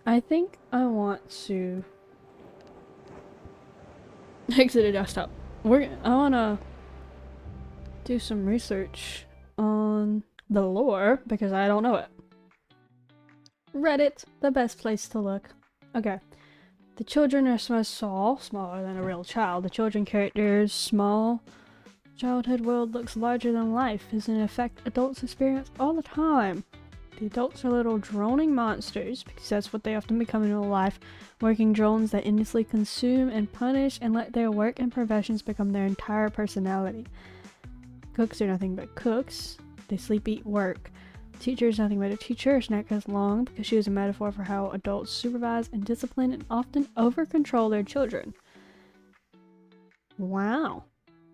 I think I want to exit a desktop. I wanna do some research on the lore because I don't know it. Reddit, the best place to look. Okay. The children are smaller than a real child. The children characters, small. Childhood world looks larger than life, is an effect adults experience all the time. The adults are little droning monsters, because that's what they often become in real life, working drones that endlessly consume and punish and let their work and professions become their entire personality. Cooks are nothing but cooks. They sleep, eat, work. Teacher is nothing but a teacher. Her neck is long because she is a metaphor for how adults supervise and discipline and often over-control their children. Wow.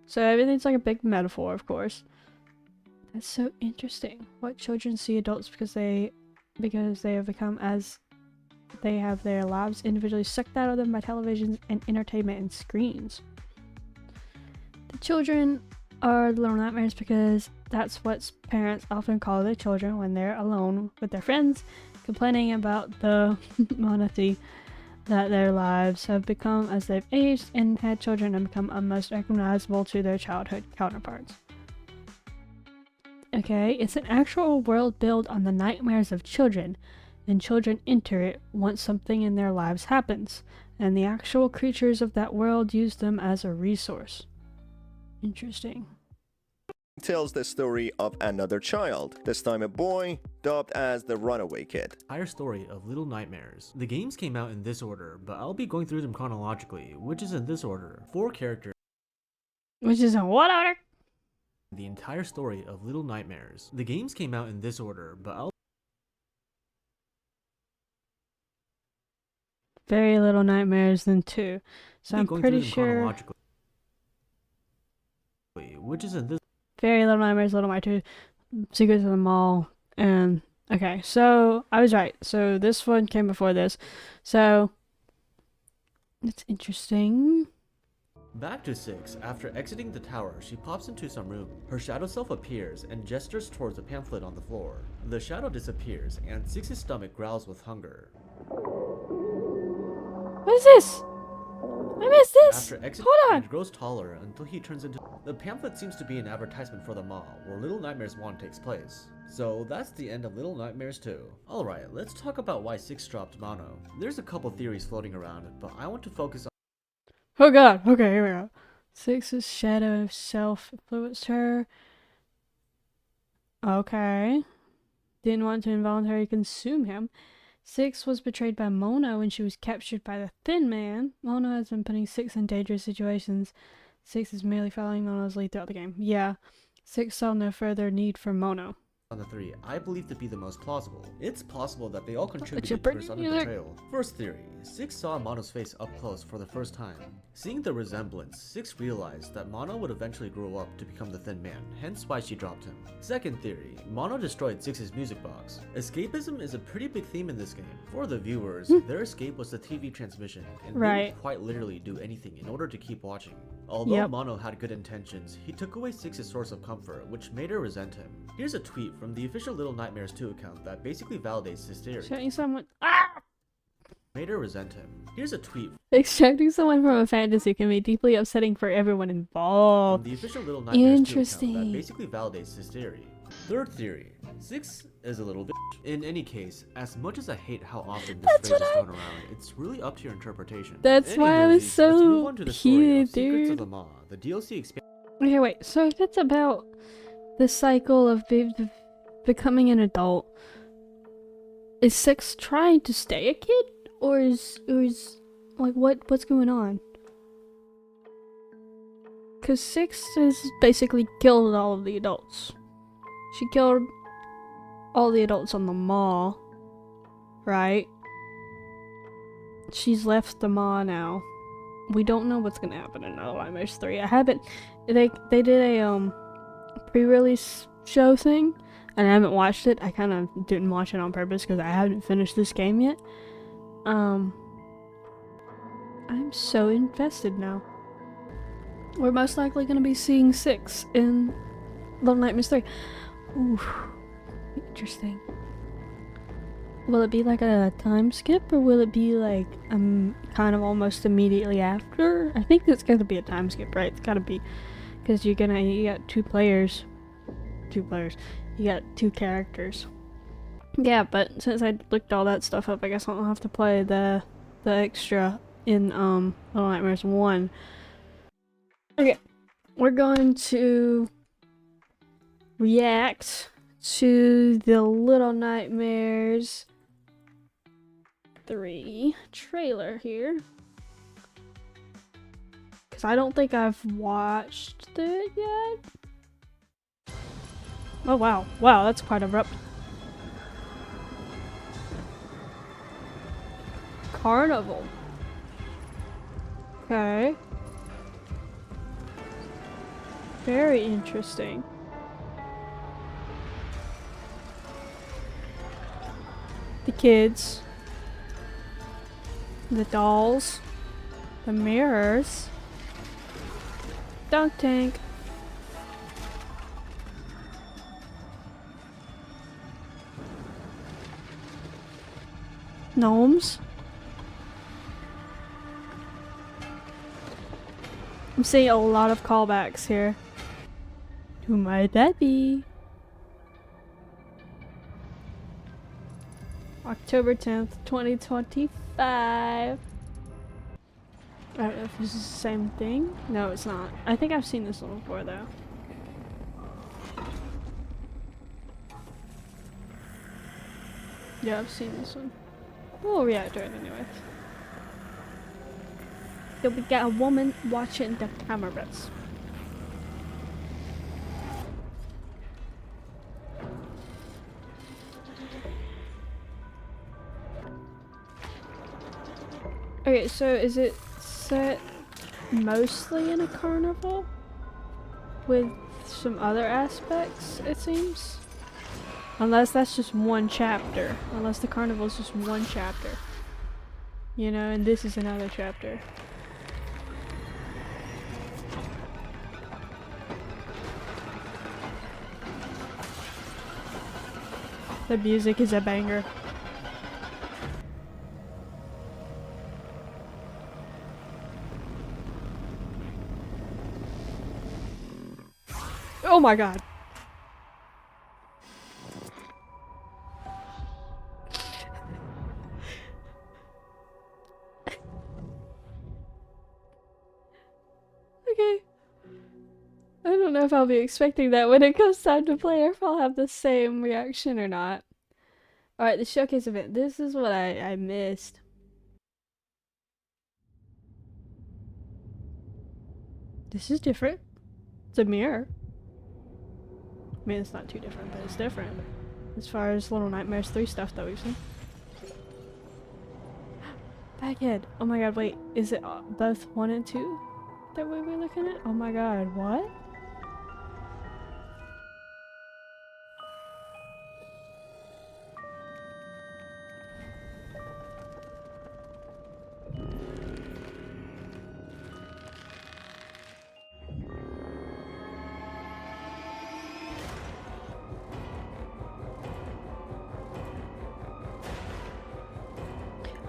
So everything's like a big metaphor, of course. That's so interesting. What children see adults because they have become as they have their lives individually sucked out of them by televisions and entertainment and screens. The children are little nightmares because that's what parents often call their children when they're alone with their friends, complaining about the monotony that their lives have become as they've aged and had children and become almost recognizable to their childhood counterparts. Okay, it's an actual world built on the nightmares of children, and children enter it once something in their lives happens, and the actual creatures of that world use them as a resource. Interesting. Tells the story of another child, this time a boy, dubbed as the Runaway Kid. Entire story of Little Nightmares. The games came out in this order, but I'll be going through them chronologically, which is in this order. 4 characters. Which is in what order? The entire story of Little Nightmares. The games came out in this order, but I'll Very Little Nightmares then 2. So be I'm going pretty through them sure chronologically, which is in this. Very Little Nightmares, Little Nightmares 2, Secrets of the Mall, and okay, so I was right. So this one came before this. So it's interesting. Back to 6. After exiting the tower, she pops into some room. Her shadow self appears and gestures towards a pamphlet on the floor. The shadow disappears and 6's stomach growls with hunger. What is this? I missed this! After exiting, Hold on! and grows taller until he turns into. The pamphlet seems to be an advertisement for the mall, where Little Nightmares 1 takes place. So that's the end of Little Nightmares 2. Alright, let's talk about why 6 dropped Mono. There's a couple theories floating around, but I want to focus on. Oh god, okay, here we go. 6's shadow self influenced her. Okay. Didn't want to involuntarily consume him. 6 was betrayed by Mono when she was captured by the Thin Man. Mono has been putting 6 in dangerous situations. 6 is merely following Mono's lead throughout the game. Yeah, 6 saw no further need for Mono. On the 3, I believe to be the most plausible. It's possible that they all contributed to pretty her sudden music. betrayal. First theory, 6 saw Mono's face up close for the first time. Seeing the resemblance, 6 realized that Mono would eventually grow up to become the Thin Man, hence why she dropped him. Second theory, Mono destroyed 6's music box. Escapism is a pretty big theme in this game. For the viewers, their escape was the TV transmission, and they Right. would quite literally do anything in order to keep watching. Although Yep. Mono had good intentions, he took away 6's source of comfort, which made her resent him. Here's a tweet from the official Little Nightmares 2 account that basically validates this theory. Extracting someone. Ah! Made her resent him. Here's a tweet Extracting someone from a fantasy can be deeply upsetting for everyone from involved. the official Little Nightmares 2 account Interesting. that basically validates this theory. Third theory, 6 is a little bitch. In any case, as much as I hate how often this That's phrase is what thrown around, it's really up to your interpretation. That's why I was Anywhosies, so let's move on to the story of heated, Secrets of dude. the Maw. The DLC expansion. Okay, wait. So if it's about the cycle of becoming an adult, is 6 trying to stay a kid, or is like what's going on? Cause 6 has basically killed all of the adults. She killed all the adults on the mall, right? She's left the mall now. We don't know what's gonna happen in Little Nightmares 3. I haven't. They did a pre-release show thing, and I haven't watched it. I kind of didn't watch it on purpose because I haven't finished this game yet. I'm so invested now. We're most likely gonna be seeing 6 in Little Nightmares 3. Ooh, interesting. will it be like a time skip or will it be like kind of almost immediately after? I think it's gonna be a time skip, right? It's gotta be, because you got two players, you got two characters. Yeah, but since I looked all that stuff up, I guess I'll have to play the extra in Little Nightmares 1. Okay, we're going to react to the Little Nightmares 3 trailer here, because I don't think I've watched it yet. Oh wow, that's quite abrupt. Carnival. Okay. Very interesting. The kids. The dolls. The mirrors. Dunk tank. Gnomes. I'm seeing a lot of callbacks here. Who might that be? October 10th, 2025. I don't know if this is the same thing. No, it's not. I think I've seen this one before, though. Yeah, I've seen this one. We'll react to it anyway. So we got a woman watching the cameras. Okay, so is it set mostly in a carnival? With some other aspects, it seems? Unless that's just one chapter. Unless the carnival is just one chapter. You know, and this is another chapter. The music is a banger. Oh my god. Okay. I don't know if I'll be expecting that when it comes time to play, or if I'll have the same reaction or not. Alright, the showcase event. This is what I missed. This is different. It's a mirror. I mean, it's not too different, but it's different. As far as Little Nightmares 3 stuff that we've seen. Baghead. Oh my god, wait. Is it both 1 and 2 that we were looking at? Oh my god, what?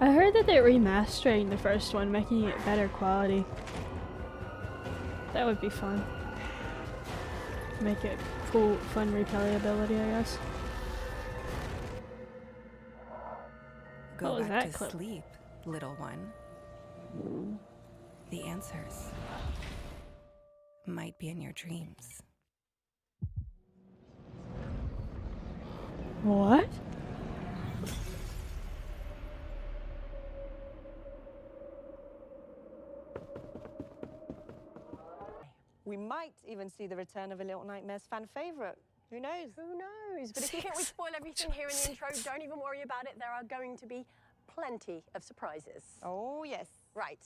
I heard that they're remastering the first one, making it better quality. That would be fun. Make it cool, fun replayability, I guess. Go What was back that to clip? sleep, little one. The answers might be in your dreams. What? We might even see the return of a Little Nightmares fan favourite. Who knows? Who knows? But if you think we spoil everything here in the intro, don't even worry about it. There are going to be plenty of surprises. Oh, yes. Right.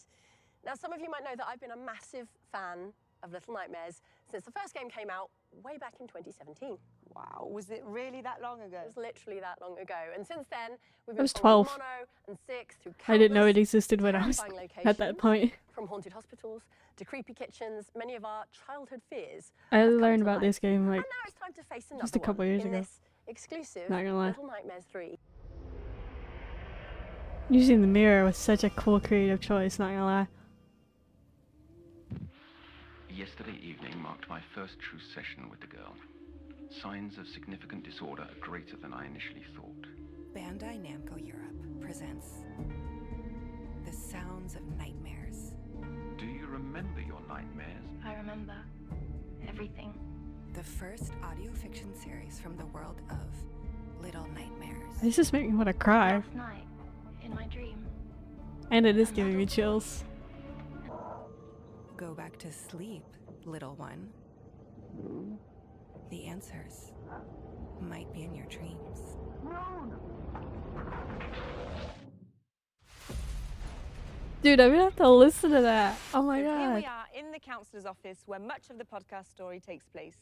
Now, some of you might know that I've been a massive fan of Little Nightmares since the first game came out way back in 2017. Wow, was it really that long ago? It was literally that long ago. And since then, we've I been was following 12. Mono and Six through I didn't know it countless existed when I was terrifying at that locations, point. From haunted hospitals to creepy kitchens, many of our childhood fears I have come learned to about life. this game like And now it's time to face another just a couple one years in ago. this exclusive Not gonna lie. Little Nightmares 3. Using the mirror was such a cool creative choice, not gonna lie. Yesterday evening marked my first true session with the girl. Signs of significant disorder are greater than I initially thought. Bandai Namco Europe presents The Sounds of Nightmares. Do you remember your nightmares? I remember everything. The first audio fiction series from the world of Little Nightmares. This just makes me want to cry. Last night, in my dream, And it is giving me chills. Go back to sleep, little one. The answers might be in your dreams. Dude, I'm gonna have to listen to that. Oh my So here we god. are in the councillor's office where much of the podcast story takes place.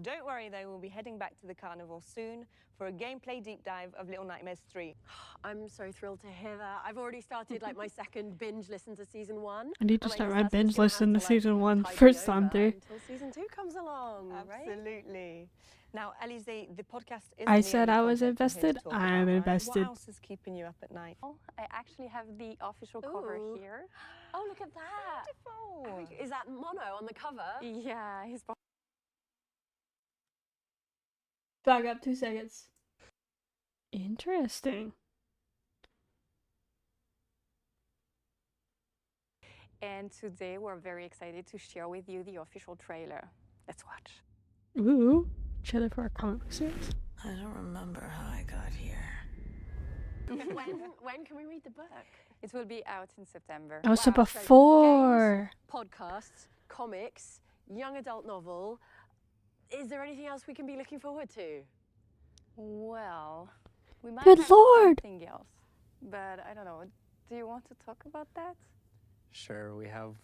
Don't worry though, we'll be heading back to the carnival soon for a gameplay deep dive of Little Nightmares 3. I'm so thrilled to hear that. I've already started like my second binge listen to season 1. I need to and start guess my that's what's binge gonna have listen to like, season 1 tide me first time over through. until season 2 comes along, right? Absolutely. Now, Elise, the podcast is I said I was invested. I'm invested. What else is keeping you up at night? Oh, I actually have the official cover Ooh. here. Oh, look at that. Wonderful. Is that Mono on the cover? Yeah, he's Back up 2 seconds. Interesting. And today we're very excited to share with you the official trailer. Let's watch. Ooh. Trailer for our comic book series. I don't remember how I got here. when can we read the book? It will be out in September. Oh, so Wow, so before. Podcasts, comics, young adult novel. Is there anything else we can be looking forward to? Well, we might Good have lord! something else. But I don't know. Do you want to talk about that? Sure, we have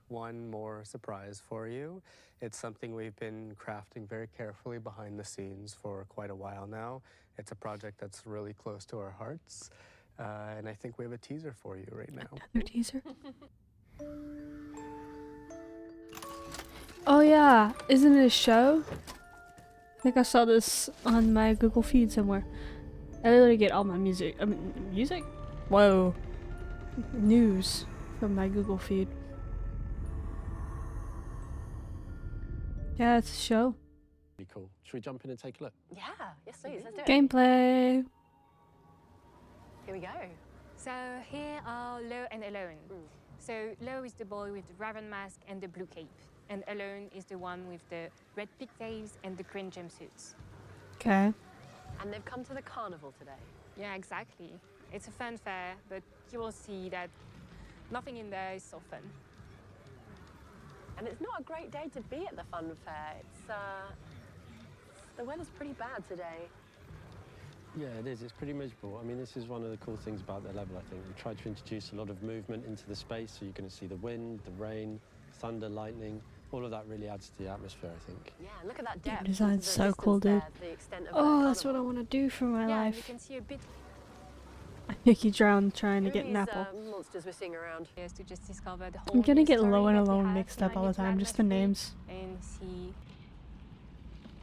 one more surprise for you. It's something we've been crafting very carefully behind the scenes for quite a while now. It's a project that's really close to our hearts, and I think we have a teaser for you right now. Another teaser. Oh yeah, isn't it a show? I think I saw this on my Google feed somewhere. I literally get all my music. Music? Whoa. News from my Google feed. Yeah, it's a show. Pretty cool. Should we jump in and take a look? Yeah, yes please, let's do it. Gameplay. Here we go. So here are Lo and Alone. So Lo is the boy with the raven mask and the blue cape, and Alone is the one with the red pigtails and the green jumpsuits. Okay. And they've come to the carnival today. Yeah, exactly. It's a fun fair, but you will see that nothing in there is so fun. And it's not a great day to be at the fun fair. The weather's pretty bad today. Yeah, it is. It's pretty miserable. I mean, this is one of the cool things about the level, I think. We tried to introduce a lot of movement into the space, so you're going to see the wind, the rain, thunder, lightning. All of that really adds to the atmosphere, I think. Yeah, look at that depth. Design's the so cool, distance dude. there, the extent of Oh, the that's what I carnival. want to do for my Yeah, you life. can see a bit I think he drowned trying to Who get are an these, apple. monsters we're seeing around? is to just discover the whole I'm gonna new get story Low and that they Alone have mixed up all the behind time, it, just the Madness names. Free, and see.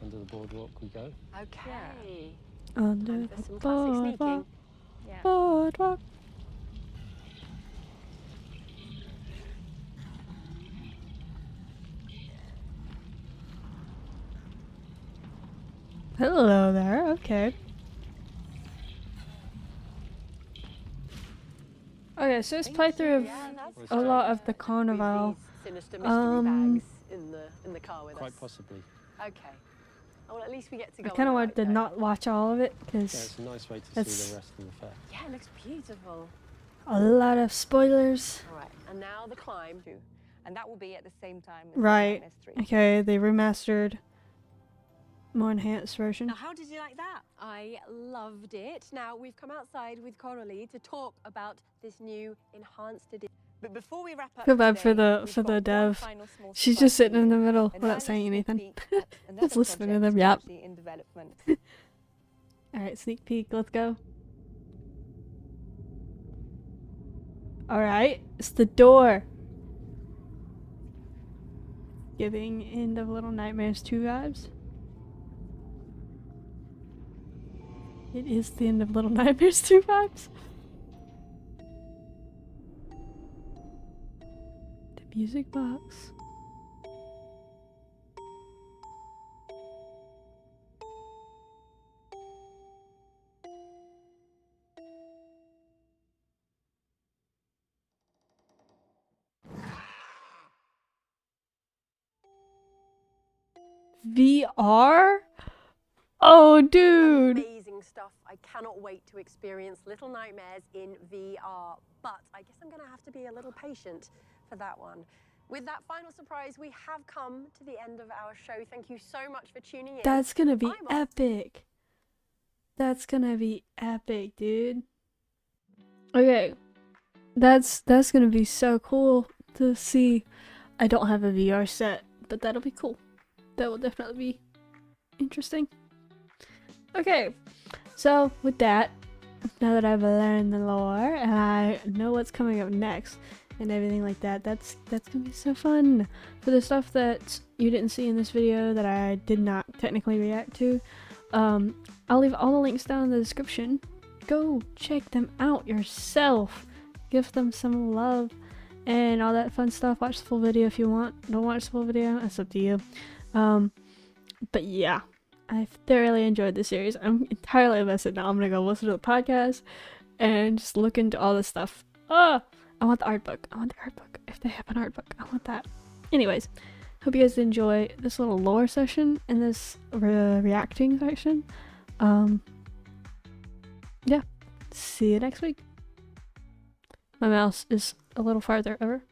Under the boardwalk we go. Okay. Under And the there's some classic sneaking. boardwalk, Yeah. boardwalk. Hello there, okay. Okay, so this playthrough of Yeah, that's a lot of the carnival. With these sinister mystery bags in the car with Quite us. possibly. Okay. Oh, well, at least we get to go. I kind of on a wanted to right day. not watch all of it Yeah, because it's a nice way to That's- see the rest of the fair. Yeah, it looks beautiful. a lot of spoilers. All right, and now the climb. And that will be at the same time as Right. Nightmares 3. Okay, they remastered more enhanced version. Now, how did you like that? I loved it. Now we've come outside with Coralie to talk about this new enhanced edition. But before we wrap up Feel bad for today, the we've for got the one dev. final small She's surprise just for sitting in you. the middle A without tiny saying sneak anything. peek at another Just listening to project them. Yep. currently in development. Alright, sneak peek, let's go. Alright, it's the door. Giving End of Little Nightmares 2 vibes. It is the End of Little Nightmares 2 vibes. Music box. VR? Oh, dude! Amazing stuff. I cannot wait to experience Little Nightmares in VR. But I guess I'm going to have to be a little patient for that one. With that final surprise, we have come to the end of our show. Thank you so much for tuning in. That's gonna be epic. That's gonna be epic, dude. Okay. That's gonna be so cool to see. I don't have a VR set, but that'll be cool. That will definitely be interesting. Okay, so with that, now that I've learned the lore and I know what's coming up next and everything like that, that's gonna be so fun. For the stuff that you didn't see in this video that I did not technically react to, I'll leave all the links down in the description. Go check them out yourself. Give them some love and all that fun stuff. Watch the full video if you want. Don't watch the full video, that's up to you. But yeah, I thoroughly enjoyed the series. I'm entirely invested now. I'm gonna go listen to the podcast and just look into all this stuff. I want the art book. I want the art book. If they have an art book, I want that. Anyways, hope you guys enjoy this little lore session and this reacting section. Yeah, see you next week. My mouse is a little farther over.